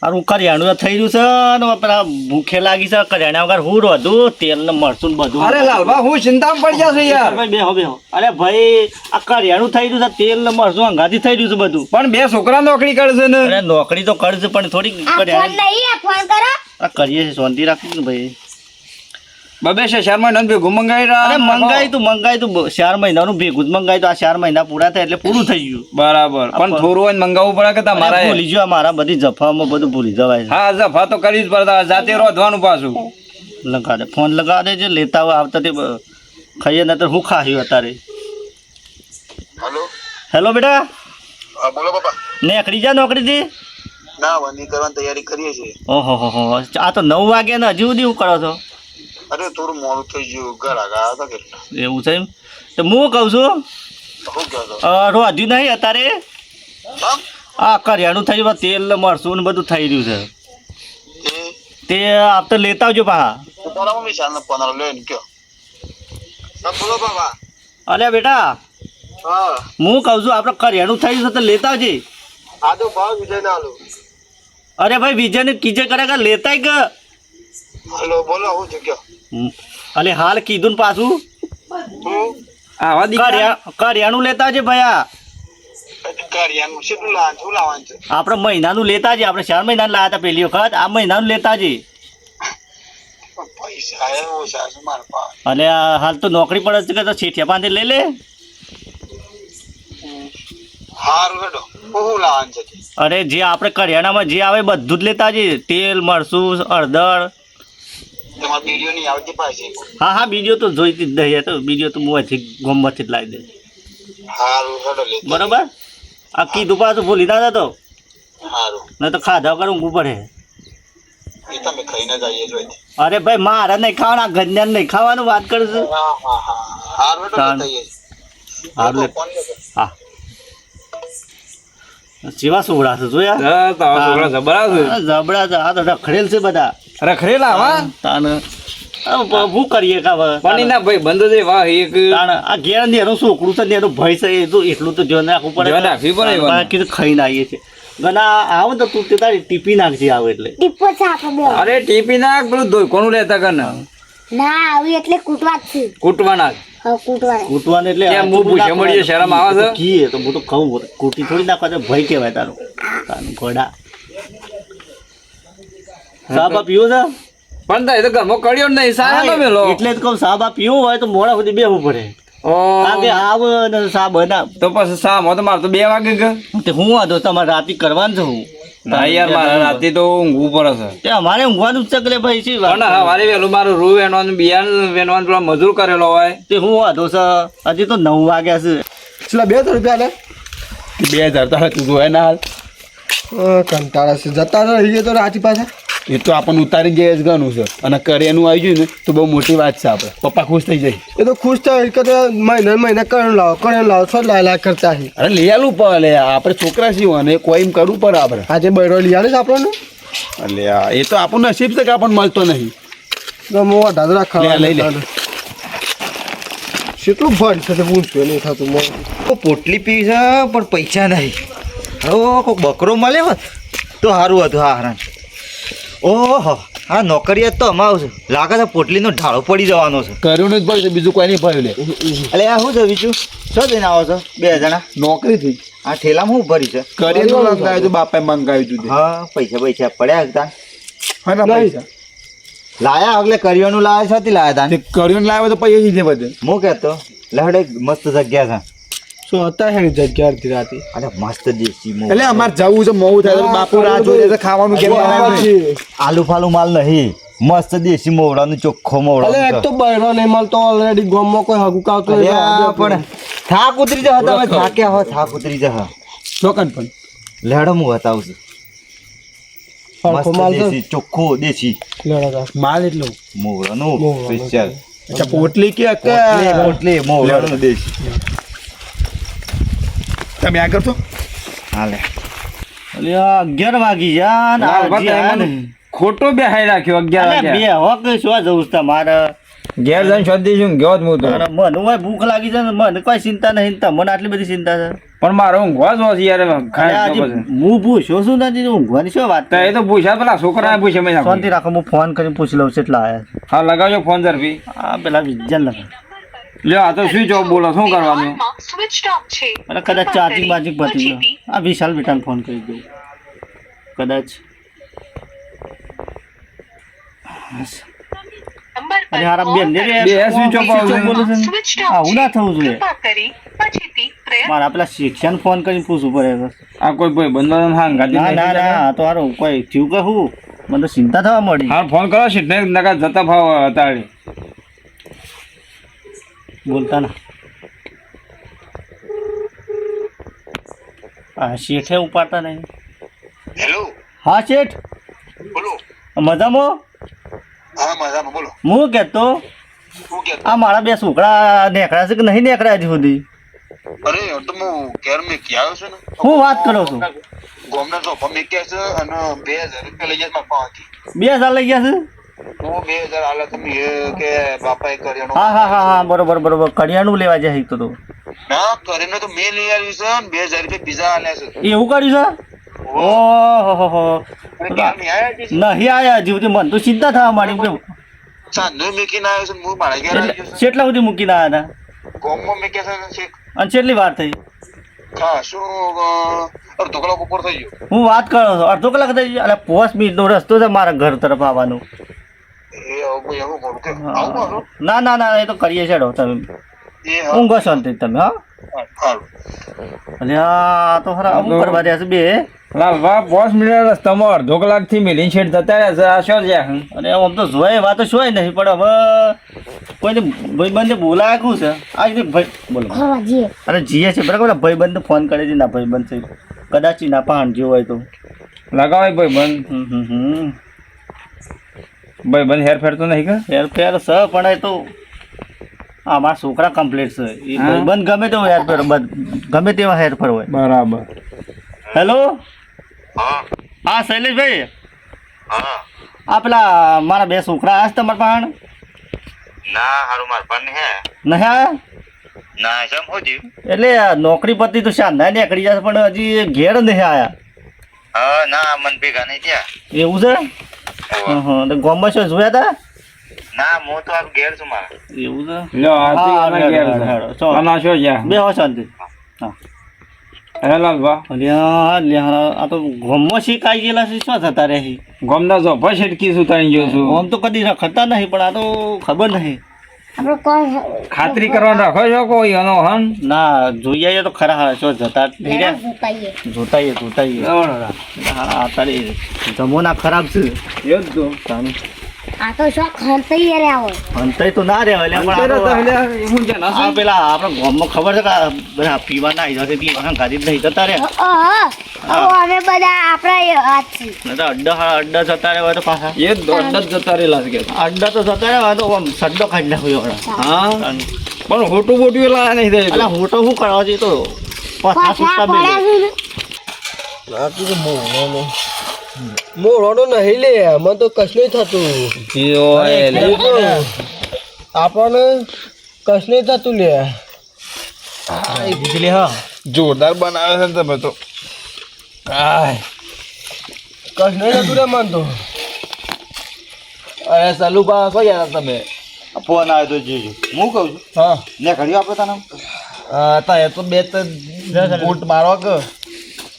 હું કરિયાણું થઈ રહ્યું છે ને પેલા ભૂખે લાગી છે કરિયાણા વગર હું રોધું તેલ ને મરચું ને બધું. અરે લાલભા હું ચિંતામાં પડી જશે યાર. ભાઈ બેહો. અરે ભાઈ આ કરિયાણું થઈ રહ્યું છે તેલ ને મરચું અંગાથી થઈ રહ્યું છે બધું. પણ બે છોકરા નોકરી કરશે ને. અરે નોકરી તો કરશે પણ થોડીક કરીએ છીએ શાંતિ રાખી ને ભાઈ. બબે છે 4 મહિનાનું ભેગું મંગાવી રહ્યા. અરે મંગાઈ તું 4 મહિનાનું ભેગું જ મંગાઈ તો આ 4 મહિના પૂરા થાય એટલે પૂરું થઈ ગયું. બરાબર પણ થોડું હોય મંગાવવું પડે કે તમારે ભૂલી ગયો મારા બધી જફામાં બધું ભૂલી જવાય. હા જફા તો કરી જ પડતા જાતે રોધવાનું પાછું. લગા દે ફોન લગા દે જે લેતા હોય આવતા તે ખાઈએ ને તો હું ખાયું અત્યારે. હેલો બેટા. બોલો પપ્પા. નીકળી જા નોકરીથી. ના વની કરવાની તૈયારી કરીએ છીએ. ઓહો આ તો 9 વાગ્યા ને હજુ સુધી હું કરો છો? અરે થોડું મોડું થઈ ગયું ઘર આગળ હતા કેટલા. એવું છે એમ તો હું કહું છું શું કહો છો? રોધ્યું નહીં અત્યારે આ કરિયાણું થઈ ગયું તેલ ને મરચું ને બધું થઈ રહ્યું છે તે આપ તો લેતા આવજો પા. તારા મમ્મી ચાલને 15 લઈને કયો. બોલો બાબા. અરે બેટા હા હું કહું છું આપણે કરિયાણું થઈ ગયું છે તો લેતા આવજે. આ તો ભાવ વિજય ના આલો. અરે ભાઈ વિજયને કીજે કરે કે લેતાય કે. હલો બોલો હું જગ્યા. અલે હાલ કીધું ને પાછું આવા દીકરા કરિયાણું લેતા આવજે ભયા. કરિયાનું કેટલું લાવવાનું શું લાવવાનું છે? આપણે મહિનાનું લેતા જઈએ. આપણે 4 મહિનાનું લાવ્યા હતા પહેલી વખત. આ મહિનાનું લેતા જઈએ. પૈસા ઓછા છે મારા પાસે. અને હાલ તો નોકરી પડે છે કે તો છેઠિયા પાંચે લઈ લે. હારું હેડો શું લાવવાનું છે? અરે જે આપણે કરિયાણામાં જે આવે બધું જ લેતા જઈએ. તેલ મરચું હળદર. તમારે વિડીયો નહીં આવતી પાછી. હા બીજો તો જોઈતી જ નહીં તો બીજો તો હું ગોમમાંથી જ લાવી દે. હારું હેડો લે. બરોબર આ કીધું પાછું ભૂલી ના તો હારું નહીં તો ખાધા વગર ઊંઘવું પડે. એ તમે ખાઈને જઈએ જોઈતી. અરે ભાઈ મારા નહીં ખાવાના ગન્યાને નહીં ખાવાનું વાત કરું છું. હા હારું હેડો લેતા આવીએ. હારું લે. હા જેવા સોડા છે જોયા. હા તારા છોકરા જબરા છે. જબડા છે આ તો રખડેલ છે બધા. રખડેલા આવા તાને શું કરીએ કાવે પણ ના ભાઈ બંધ છે વાહ એક તાને આ ઘેર ને એનું છોકરું છે ને એનો ભય છે એ તો એટલું તો ધ્યાન રાખવું પડે. ધ્યાન રાખવી પડે. બાકી તો ખાઈને આવીએ છીએ. ગના આવો તો તું તે તારી ટીપી નાખજે આવે એટલે. અરે ટીપી નાખ પેલું કોનું લેતા કર ના આવી એટલે કૂટવા જ છે. કૂટવા નાખ. કૂટવાને એટલે કેમ હું પૂછે મળીએ શરમ આવે છે? કીએ તો હું તો કહું કૂટી થોડી નાખવા તો ભય કહેવાય તારું ઘોડા. સાબા પીવો છે પણ તારે તો ઘરમાં કડ્યો નહીં સારા તો મેલો. એટલે જ કહું સાબા પીવું હોય તો મોડા સુધી બેહવું પડે. કારણ કે આવ ને સા બના તો પછી સામો તો મારે તો 2 વાગે ગયો. તે હું વાંધો તમારે રાતે કરવાનું છે હું. હા યાર મારે રાતે તો ઊંઘવું પડે છે. તે અમારે ઊંઘવાનું જ ચકલે ભાઈ છે. પણ સવારે વહેલું મારું રૂ વેણવાનું બિયારણ વેણવાનું પેલા મજૂર કરેલો હોય તે હું વાંધો છે હજી તો 9 વાગ્યા છે. છેલ્લા 2000 રૂપિયા લે. 2000 તો તું જોયે ના હાલ કંટાળા છે જતા રહીએ તો રાતી પાછા. એ તો આપણને ઉતારી જાય જ ગણું છે અને કરિયાનું આવી ગયું ને તો બહુ મોટી વાત છે. આપણે પપ્પા ખુશ થઈ જાય. એ તો ખુશ થાય કે મહિને કણ લાવો છો લાય કરતા છે. અરે લઈ આલું પડે આપણે છોકરા છીએ અને કોઈ એમ કરવું પડે આપણે. આજે બૈરો લઈ આવે છે આપણને. એટલે એ તો આપણને નસીબ છે કે આપણને મળતો નહીં. મોઢા રાખવા લઈ લે. કેટલું ફળ છે પૂછવું નહીં થતું મને. પોટલી પી છે પણ પૈસા નહીં. હવે કોઈ બકરો મળે હોત તો સારું હતું. હા હરાન ઓહો હા નોકરીયાત તો અમારું છે લાગે છે પોટલીનો ઢાળો પડી જવાનો છે. કર્યું જ પડશે બીજું કોઈ નહીં પડ્યું લે. એટલે આ શું છે બીજું શું લઈને આવો છો 2 જણા? નોકરી થઈ આ ઠેલામાં શું ભરી છે? કરિયાનું મંગાવ્યું હતું બાપાએ મંગાવ્યું હતું. હા પૈસા પડ્યા હતા. હા પૈસા લાયા આગલે કરિયાનું લાયા છે લાયા હતા. કરિયાનું લાવ્યો તો પૈસા જ બધે. હું કહેતો લહડે મસ્ત જગ્યા છે. શું હતા છે જગ્યા અડધી રાતે. અરે મસ્ત દેશી મો એટલે અમારે જવું છે મોવું થાય તો બાપુ રાહ જોઈએ છે ખાવાનું કેમ બનાવ્યું. આલુ ફાલુ માલ નહીં મસ્ત દેશી મોવડાનું ચોખ્ખો મોવડો. એક તો બૈરો નહીં મળતો ઓલરેડી ગામમાં કોઈ હગુક આવતો પણ થાક ઉતરી જા તમે થાક્યા હો થાક ઉતરી જા. ચોકન પણ લેડો હું બતાવું છું. હરખો માલ છે. દેશી ચોખ્ખો દેશી માલ એટલો મોવડાનું સ્પેશિયલ. અચ્છા પોટલી કે પોટલી મોવડાનું દેશી. તમે આ કરશો હાલે 11 વાગી જા ને આ જ્યાં ને. ખોટો બેહાઈ રાખ્યો 11 અરે વાગ્યા. બે હોક શું જવું છે તમારે? ઘેર જઈને શોધી છું ગયો જ હું તો. મને હોય ભૂખ લાગી છે ને મને કોઈ ચિંતા નહીં. તમને આટલી બધી ચિંતા છે? પણ મારો ઊંઘવા જ હોય છે યાર અરે ખાય આજે તો પછી. હું પૂછ્યો છું ને ઊંઘવાની શું વાત તો એ તો પૂછ્યા પેલા છોકરા પૂછે મેં શાંતિ રાખો હું ફોન કરીને પૂછી લઉં છું એટલા આયા હા લગાવજો ફોન ઝડપી. આ પેલા વિજ્ઞાન લગા લ્યો આ તો સ્વિચ ઓફ બોલો શું કરવાનું. અને કદાચ ચાર્જિંગ બાજિંગ પતી ગયો આ વિશાલ બેટાને ફોન કરી દઉં કદાચ અરે હારા બેન ને રે બે સ્વિચ ઓફ આવશે. બોલું છે ને. આવું ના થવું જોઈએ મારા પેલા શિક્ષણ ફોન કરીને પૂછવું પડે આ કોઈ ભાઈ બંધન હા ગાડી ના ના ના આ તો હારું કોઈ થયું કે હું મને તો ચિંતા થવા મળી હા ફોન કરો છે ને નકા જતા ભાવ અતાડે. બોલતા ના હા શેઠે ઉપાડતા નહીં હેલો હા શેઠ બોલો. મજામાં હા મજામાં બોલો. હું કહેતો શું કે આ મારા બે છોકરા નેકળ્યા છે કે નહીં નેકળ્યા હજી સુધી અરે તો હું ઘેર મેં ક્યાં આવ્યો છું ને હું વાત કરો છો ગોમના સોફા મેં ક્યાં છે અને 2000 રૂપિયા લઈ જાય મારા પાસેથી. 2000 લઈ ગયા છે હું 2000 આલા તમે કે બાપાએ કર્યાનો હા હા હા હા બરોબર બરોબર કરિયાણું લેવા જાય તો ના કરીને તો મેં લઈ આવ્યું છે ને 2000 રૂપિયા બીજા આલ્યા છે. એવું કર્યું છે ઓહો અને ક્યાં નહીં આયા હજી? નહીં આયા હજી સુધી મને તો ચિંતા થવા માંડી કે સાંજનો મેકીને આવ્યો છું ને હું મારા ઘેર આવી ગયો છું. કેટલા સુધી મૂકીને આવ્યા હતા ગોમમાં મેં ક્યાં છે ને અને કેટલી વાર થઈ હા શું અડધો કલાક ઉપર થઈ ગયો. હું વાત કરો છો અડધો કલાક થઈ ગયો એટલે 5 મિનિટનો રસ્તો છે મારા ઘર તરફ આવવાનો એ હવે એવું કરું કે આવું મારું ના ના ના એ તો કરીએ છે તમે એ હા ઊંઘો શાંતિ તમે હા સારું. એટલે આ તો ખરા અમુક કરવા રહ્યા છે બે લાલવા 5 મિનિટ રસ્તામાં અડધો કલાક થી મેલીન શેઠ જતા રહ્યા છે. આ શું છે અને આમ તો જોય વાત તો જોય નહીં પણ હવે કોઈને ભાઈબંધને બોલાવ્યા છે આ રીતે ભાઈ બોલો ફરવા જઈએ અરે જીએ છે બરાબર ભાઈબંધને ફોન કરે છે ના ભાઈબંધ છે કદાચ ના પાણ જેવું હોય તો લગાવાય ભાઈ બંધ ભાઈ બંધ હેરફેર તો નહીં કે હેરફેર છે પણ એ તો આ મારા છોકરા કમ્પ્લીટ છે એ હા? ભાઈબંધ ગમે તેવો હેરફેર ગમે તેવા હેરફેર હોય બરાબર. હેલો હા હા શૈલેષભાઈ હા આ પેલા મારા બે છોકરા આજ તમારા પાણ ના હારું માર પણ હે નહીં આયા ના જમ હોજી એટલે નોકરી પતી તો શાંતા નીકળી જશે પણ હજી ઘેર નહીં આયા હા ના મન ભેગા નહીં ત્યાં એવું છે હા તો ગામમાં શું જોયા હતા ના હું તો આ ઘેર છું મારા એવું છે લ્યો આ હા, તો હેડો, ઘેર હેડો, છે. હેડો. ચાલો. આના શું છે બે હો શાંતિ હા હે લાલવા અલ્યા લ્યા આ તો ગામમાં શીખાઈ ગયેલા છે શું થતા રહે ગમના જોફા શેઠકી સુતાણી ગયો છું. આમ તો કદી રખડતા નહીં પણ આ તો ખબર નહીં આપણે કોણ ખાતરી કરવાનું રાખો છો કોઈ એનો હન ના જોઈ આવીએ તો ખરા હા શું જતા જ નહીં રહ્યા જોતાઈએ જોતાઈએ જોતાઈએ હા તારી જમોના ખરાબ છે એ જ તો તાનું આ તો શું ખંતાઈ રહ્યા હોય અંતય તો ના રહેવાય લે, પણ આ તો હું છે આ પેલા આપણા ગામમાં ખબર છે કે આ બધા પીવાના આવી જશે પીવાના ગાડી જ નહીં જતા રહે અમે બધા આપણા હાથ છીએ નહીં તો અડ્ડા જતા રહે હોય તો પાછા એ જ દોડ જ જતા રહેલા છે કે અડ્ડા તો જતા રહે હોય તો આમ સડ્ડો કાઢી નાખ્યો હા પણ હોટું બોટું લાયા નહીં થાય એટલે હું તો શું કરવા જઈએ તો પાછા સુટ્ટા પડ્યા મેલે. છે ને આ તો મોડો નહીં લે મને તો કશ નહીં થતું આપણને કશ નહીં થતું લે બીજલી હા જોરદાર બનાવે છે ને તમે તો કશ નહીં થતું રે મન તો અરે સલુભા શું યાર તમે ફોન આવ્યો તો જીજુ હું કહું છું હા ને ઘડી આપણે તને હતા એ તો બે બૂટ મારો કે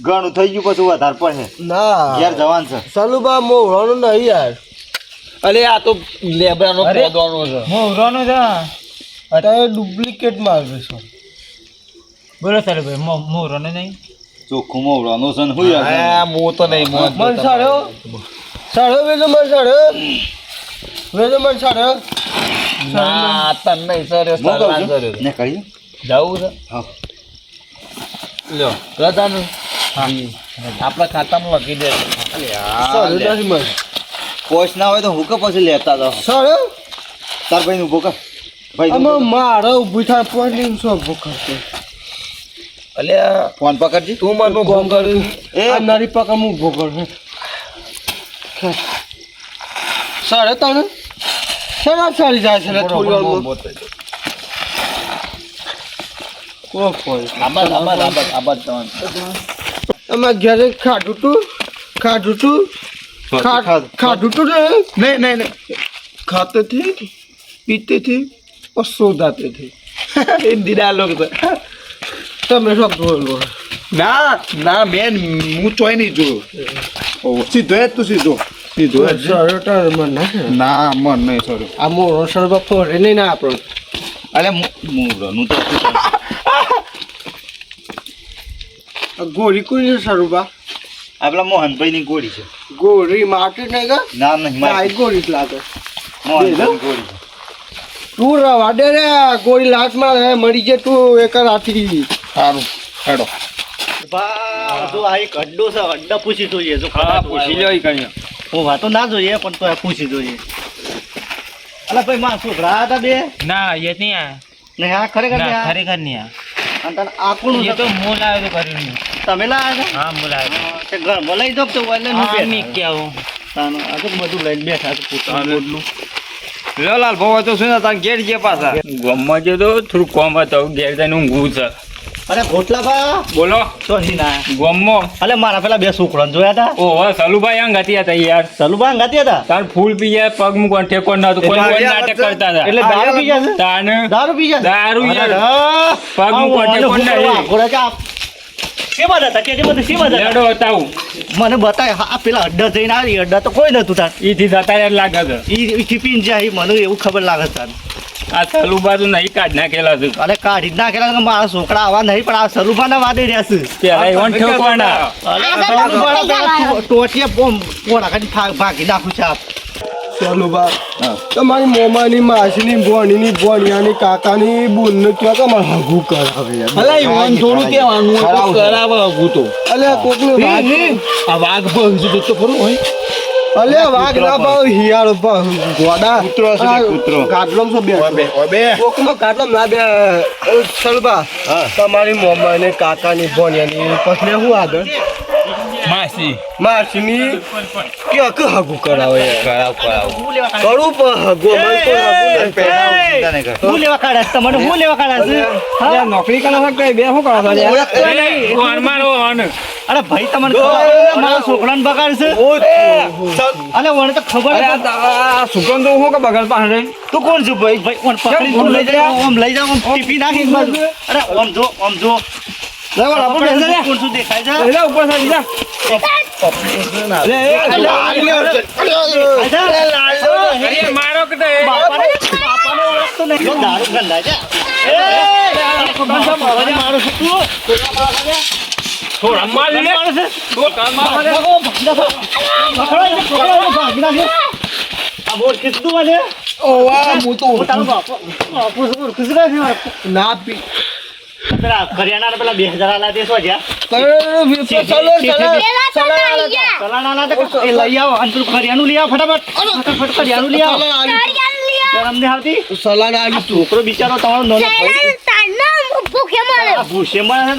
ઘણું થઈ ગયું પછી વધારે પડે ના ઘેર જવાન છે સલુબા મોડવાનું નહીં યાર અરે આ તો લેબરાનો ખોદવાનો છે મોરવાનો છે અત્યારે ડુપ્લિકેટ માર્ગે છે બોલો સારું ભાઈ મોરવાનો નહીં ચોખ્ખું મોવડાનું છે ને હું યાર હા મો તો નહીં મો મન સાડ્યો સાડ્યો વેજો મન સાડ્યો વેજો મન સાડ્યો ના તન નહીં સર હું કહું છું ને કરીએ જવું છે હા લ્યો પ્રધાન આપણા ખાતામાં લખી દે સાડ્યો નથી મન પોચ ના હોય તો હું કે પછી લેતા તો સાડ્યો તાર ભાઈ ઊભો કર ભાઈ આમાં મારે ઊભી થાય પણ શું ઊભો કરતો અલ્યા ફોન પકડજી તું મને ફોન કરી એ આ નારી પકા હું ઊભો કરું સાડે તને શેના ચાલી જાય છે લે થોડી વારમાં આબાદ તમારે અમારા ઘરે ખાધું તું ખાધું તું ને नहीं खाते थे पीते थे और सो जाते थे હિન્દી ડાયલોગ છે તમે શું બોલો ના બેન હું ચોય નહીં જોયો સીધો જ તું સીધો ના મન નહીં સોરી આ મોરો સરબા ફોરે નહીં ના આપણો અલે મૂળનું તો ગોળી કોઈ છે સરબા આપણા મોહનભાઈની ગોળી છે. ગોળી માટી નહીં કા નામ નહીં ના ગોળી જ લાગે મોહનભાઈની ગોળી છે. તું રવા દે રે ગોળી લાત માં મરી જાય તું એક રાતી સારું હેડો બા જો આ એક અડ્ડો છે અડ્ડા પૂછી જોઈએ જો હા પૂછી લ્યો ઈ કણ્યો હું વાતો ના જોઈએ પણ તો પૂછી જોઈએ અલા ભાઈ માં છોકરા હતા બે ના એ નહીં આ ને હા ખરેખર ના બે આ? ખરેખર નહીં આ અને તને આ કોનું એ છે? તો હું લાવ્યો તો કર્યું તમે લાયા હતા હા હું લાવ્યો તે ઘરમાં લઈ જાવ તો વાલે નું હા બેઠા. મી કેવું તાનું આ તો બધું લઈને બેઠા છે પોતાનું બોડલું. લો લાલ ભાવ તો શું તાર ઘેર જે પાછા ગામમાં જે તો થોડું કોમ હતો ઘેર જઈને ઊંઘું છે અરે ગોટલા બા બોલો તો હી ના ગામમાં અલે મારા પેલા બે છોકરાને જોયા હતા ઓહો સલુભાઈ અંગાતી હતા યાર સલુબા ગાતી હતા તાર ફૂલ પી જાય પગ મૂકવાનું ઠેકો નતું કોઈ કોઈ નાટક કરતા હતા એટલે દારૂ પી ગયા છે તાન દારૂ પી ગયા છે? દારૂ યાર. અરે હા. પગ મૂકવા ટેકો નહીં. ઘોડા ચા શેમાં હતા કે બધું શેમાં હતા લેડો બતાવું મને બતાય હા પેલા અડ્ડા જઈને આવી અડ્ડા તો કોઈ નતું તાર ઈથી જતા યાર લાગે છે ઈ ટીપીને જાય મને એવું ખબર લાગે છે તાર આ સલુભા તો નહીં કાઢ નાખેલા છે અરે કાઢી જ નાખેલા કે મારા છોકરા આવા નહીં પણ આ સલુભાના વાદે રહ્યા છે પેલા ઈવન ઠોકવાના અરે સલુભાના પેલા ટોટીએ પોણા કાઢી ભાગી નાખું છે આપ ચાલો બા તમારી મોમાની માસીની ભોણીની ભોણિયાની કાકાની બુનને ક્યાં તમારે હગું કરાવે યાર અલા ઈવન થોડું કહેવાનું હોય તો કરાવે હગું તો અલે કોકને વાઘ આ વાઘ ભવિષ્ય તો ખરું હોય અલે વાઘ ના ભાવ હિયાળો ભાવ ગોડા કૂતરો છે તે કૂતરો. ગાડલમ છો બે બે કોકનો ગાડલમ ના બે સલબા તમારી મોમાને કાકાની ભોણિયાની પછી હું આગળ માસી માસીની ક્યાં કે હગું કરાવે યાર કરાવ કરું પણ હગું મને તો હગું નહીં ચિંતા નહીં કર. હું લેવા કાઢ્યા છે તમને હું લેવા કાઢ્યા છે હા? નોકરી કરવા શકતા બે શું કરવા ઓળખતો નહીં. મારો અરે ભાઈ તમને ખબર છે મારા છોકરાને બગાડ છે અલે મને તો ખબર છે. સુગંધ તો હું કે બગલ પાસે તું કોણ છું ભાઈ ભાઈ કોણ પકડી તું લઈ જાય ઓમ લઈ જાવ ઓમ ટીપી નાખી એક બાજુ. અરે ઓમ જો આપણે કોણ શું દેખાય છે ઉપર સાઈડ જા મારો કે બાપાને ઓળખતો નહીં. જો દારૂ ગંધાય છે. મારું છું તું. થોડા માર લે મારું છે. આ બોલ કીધું મને ઓવા હું તો હું તારું બાપુ ઓળખું છું ને. ના પી પેલા કરિયાણા પેલા 2000 આલા તે શું છે ચલાણા આલા તો એ લઈ આવો અને પેલું કરિયાણું લઈ આવો ફટાફટ કરિયાણું લઈ આવો શરમ નહીં આવતી સલાડ આવી તું છોકરો બિચારો તમારો નાનો ભાઈ આ ભૂસે મળે છે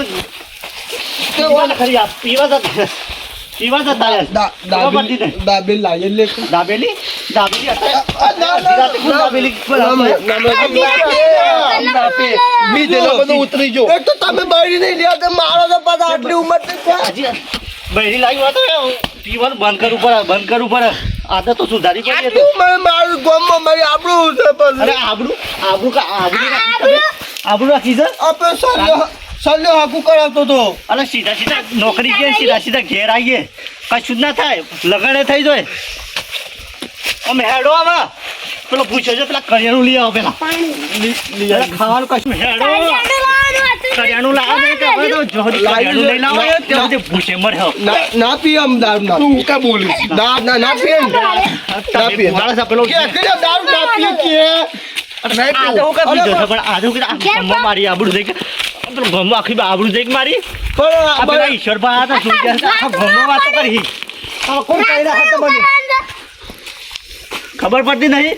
તો ખરી આ પીવા જતા ખબર પડતી નહીં. દાબેલ લાગે લે દાબેલી અડધી રાતે કોણ દાબેલી બી દેલો બધું ઉતરી જો એક તો તમે બળી નહીં લ્યા તો મારો તો પાછા આટલી ઉંમર હજી બહેરી લાવી હોય તો પીવાનું બંધ કરવું પડે આદત તો સુધારી પડી આટલી ઉંમર મારું ગામમાં મારી આપણું છે અરે આબરૂ રાખી છે આપણે સલ્યો હાકુ કરાવતો તો અરે સીધા નોકરી કે સીધા ઘેર આવીએ કશું જ ના થાય લગડે થઈ જાય અમે હેડો આવા પેલો પૂછ્યો છે પેલા કરિયાણું લઈ આવો પેલા અરે ખાવાનું કશું હેડો કરિયાણું લાવો ને કે હવે તો કરિયાણું લઈ લાવો ત્યાં સુધી ભૂસે મરે ના પી આમ દારૂ ના તું કા બોલીશ ના પીએ ના પીએ માણસ આ પેલો કે દારૂ ના પીએ કે આજે હું કઈ પીધો છે પણ આજે હું કીધું મારી આબરૂ જઈ પેલું ગમો આખી આબરૂ જઈ મારી આ પેલા ઈશ્વરભાઈ હતા શું કે આખા ગમો વાતો કરી કોણ કરી નાખે તમને ખબર પડતી નહીં